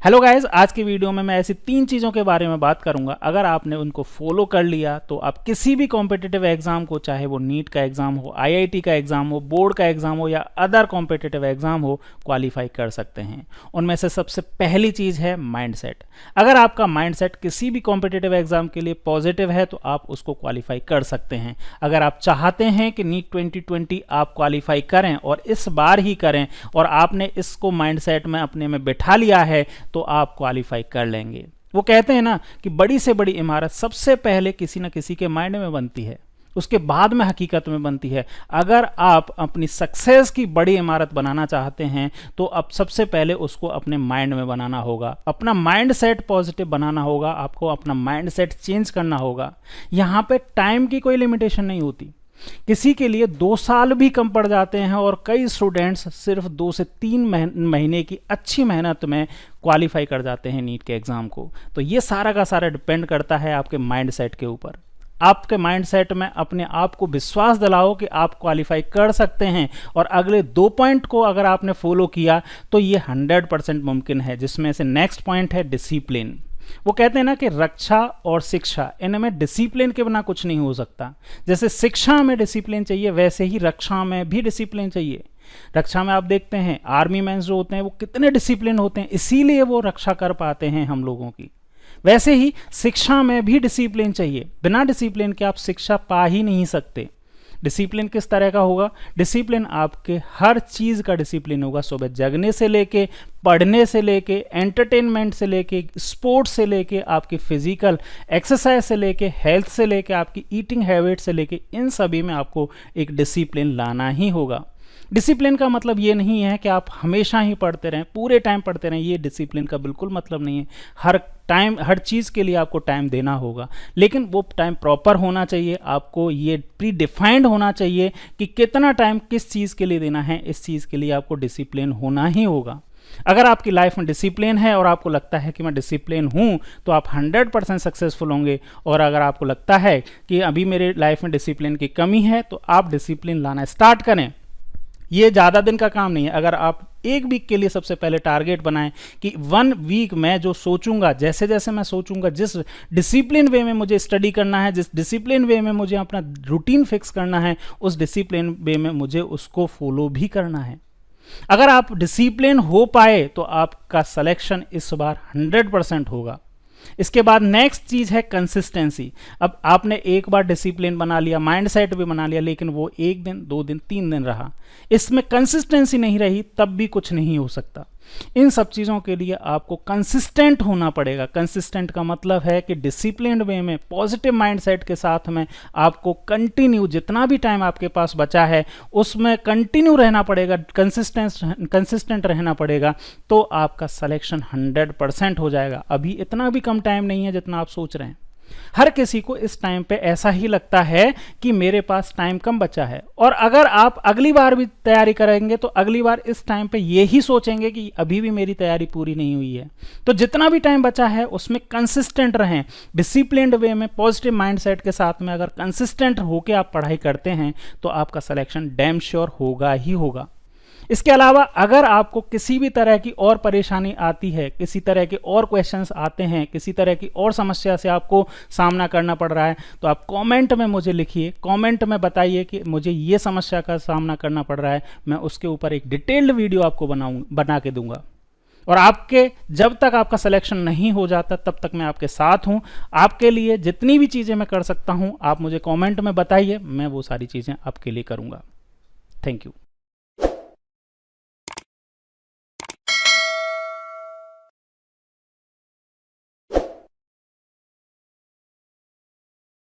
Hello guys, आज की video में मैं ऐसी 3 चीज़ों के बारे में बात करूंगा। अगर आपने उनको फॉलो कर लिया तो आप किसी भी कॉम्पिटिटिव एग्जाम को, चाहे वो नीट का एग्जाम हो, आईआईटी का एग्जाम हो, बोर्ड का एग्जाम हो या अदर कॉम्पिटिटिव एग्जाम हो, क्वालिफाई कर सकते हैं। उनमें से सबसे पहली चीज़ है माइंडसेट। अगर आपका माइंडसेट किसी भी कॉम्पिटिटिव एग्जाम के लिए पॉजिटिव है तो आप उसको क्वालिफाई कर सकते हैं। अगर आप चाहते हैं कि नीट 2020 आप क्वालिफाई करें और इस बार ही करें और आपने इसको माइंडसेट में अपने में बिठा लिया है तो आप क्वालिफाई कर लेंगे। वो कहते हैं ना कि बड़ी से बड़ी इमारत सबसे पहले किसी न किसी के माइंड में बनती है, उसके बाद में हकीकत में बनती है। अगर आप अपनी सक्सेस की बड़ी इमारत बनाना चाहते हैं तो अब सबसे पहले उसको अपने माइंड में बनाना होगा, अपना माइंड सेट पॉजिटिव बनाना होगा, आपको अपना माइंड सेट चेंज करना होगा। यहाँ पे टाइम की कोई लिमिटेशन नहीं होती। किसी के लिए 2 साल भी कम पड़ जाते हैं और कई स्टूडेंट्स सिर्फ 2 से 3 महीने की अच्छी मेहनत में क्वालिफाई कर जाते हैं नीट के एग्ज़ाम को। तो ये सारा का सारा डिपेंड करता है आपके माइंडसेट के ऊपर। आपके माइंडसेट में अपने आप को विश्वास दिलाओ कि आप क्वालिफाई कर सकते हैं और अगले 2 पॉइंट को अगर आपने फॉलो किया तो ये 100% मुमकिन है, जिसमें से नेक्स्ट पॉइंट है डिसिप्लिन। वो कहते हैं ना कि रक्षा और शिक्षा, इनमें डिसिप्लिन के बिना कुछ नहीं हो सकता। जैसे शिक्षा में डिसिप्लिन चाहिए वैसे ही रक्षा में भी डिसिप्लिन चाहिए। रक्षा में आप देखते हैं आर्मी मैन जो होते हैं वो कितने डिसिप्लिन होते हैं, इसीलिए वो रक्षा कर पाते हैं हम लोगों की। वैसे ही शिक्षा में भी डिसिप्लिन चाहिए। बिना डिसिप्लिन के आप शिक्षा पा ही नहीं सकते। डिसिप्लिन किस तरह का होगा? डिसिप्लिन आपके हर चीज़ का डिसिप्लिन होगा। सुबह जगने से लेके, पढ़ने से लेके, एंटरटेनमेंट से लेके, स्पोर्ट्स से लेके, आपकी फिजिकल एक्सरसाइज से लेके, हेल्थ से लेके, आपकी ईटिंग हैबिट से लेके, इन सभी में आपको एक डिसिप्लिन लाना ही होगा। डिसिप्लिन का मतलब ये नहीं है कि आप हमेशा ही पढ़ते रहें, पूरे टाइम पढ़ते रहें। ये डिसिप्लिन का बिल्कुल मतलब नहीं है। हर टाइम, हर चीज़ के लिए आपको टाइम देना होगा, लेकिन वो टाइम प्रॉपर होना चाहिए। आपको ये प्री डिफाइंड होना चाहिए कि कितना टाइम किस चीज़ के लिए देना है। इस चीज़ के लिए आपको डिसिप्लिन होना ही होगा। अगर आपकी लाइफ में डिसिप्लिन है और आपको लगता है कि मैं डिसिप्लिन हूँ तो आप 100% सक्सेसफुल होंगे। और अगर आपको लगता है कि अभी मेरे लाइफ में डिसिप्लिन की कमी है तो आप डिसिप्लिन लाना स्टार्ट करें। ये ज़्यादा दिन का काम नहीं है। अगर आप 1 वीक के लिए सबसे पहले टारगेट बनाएं कि 1 वीक मैं जो सोचूंगा, जैसे जैसे मैं सोचूंगा, जिस डिसिप्लिन वे में मुझे स्टडी करना है, जिस डिसिप्लिन वे में मुझे अपना रूटीन फिक्स करना है, उस डिसिप्लिन वे में मुझे उसको फॉलो भी करना है। अगर आप डिसिप्लिन हो पाए तो आपका सिलेक्शन इस बार 100% होगा। इसके बाद नेक्स्ट चीज़ है कंसिस्टेंसी। अब आपने एक बार डिसिप्लिन बना लिया, माइंडसेट भी बना लिया, लेकिन वो 1 दिन, 2 दिन, 3 दिन रहा, इसमें कंसिस्टेंसी नहीं रही, तब भी कुछ नहीं हो सकता। इन सब चीज़ों के लिए आपको कंसिस्टेंट होना पड़ेगा। कंसिस्टेंट का मतलब है कि डिसिप्लिन वे में, पॉजिटिव माइंडसेट के साथ में आपको कंटिन्यू, जितना भी टाइम आपके पास बचा है उसमें कंटिन्यू रहना पड़ेगा, कंसिस्टेंट रहना पड़ेगा, तो आपका सिलेक्शन 100% हो जाएगा। अभी इतना भी कम टाइम नहीं है जितना आप सोच रहे हैं। हर किसी को इस टाइम पे ऐसा ही लगता है कि मेरे पास टाइम कम बचा है, और अगर आप अगली बार भी तैयारी करेंगे तो अगली बार इस टाइम पे ये ही सोचेंगे कि अभी भी मेरी तैयारी पूरी नहीं हुई है। तो जितना भी टाइम बचा है उसमें कंसिस्टेंट रहें, डिसिप्लिन्ड वे में, पॉजिटिव माइंडसेट के साथ में। अगर कंसिस्टेंट होकर आप पढ़ाई करते हैं तो आपका सिलेक्शन डैम श्योर होगा ही होगा। इसके अलावा अगर आपको किसी भी तरह की और परेशानी आती है, किसी तरह के और क्वेश्चंस आते हैं, किसी तरह की और समस्या से आपको सामना करना पड़ रहा है, तो आप कमेंट में मुझे लिखिए, कमेंट में बताइए कि मुझे ये समस्या का सामना करना पड़ रहा है। मैं उसके ऊपर एक डिटेल्ड वीडियो आपको बना के दूंगा। और आपके जब तक आपका सिलेक्शन नहीं हो जाता तब तक मैं आपके साथ हूँ। आपके लिए जितनी भी चीज़ें मैं कर सकता हूँ आप मुझे कमेंट में बताइए, मैं वो सारी चीज़ें आपके लिए करूँगा। Thank you.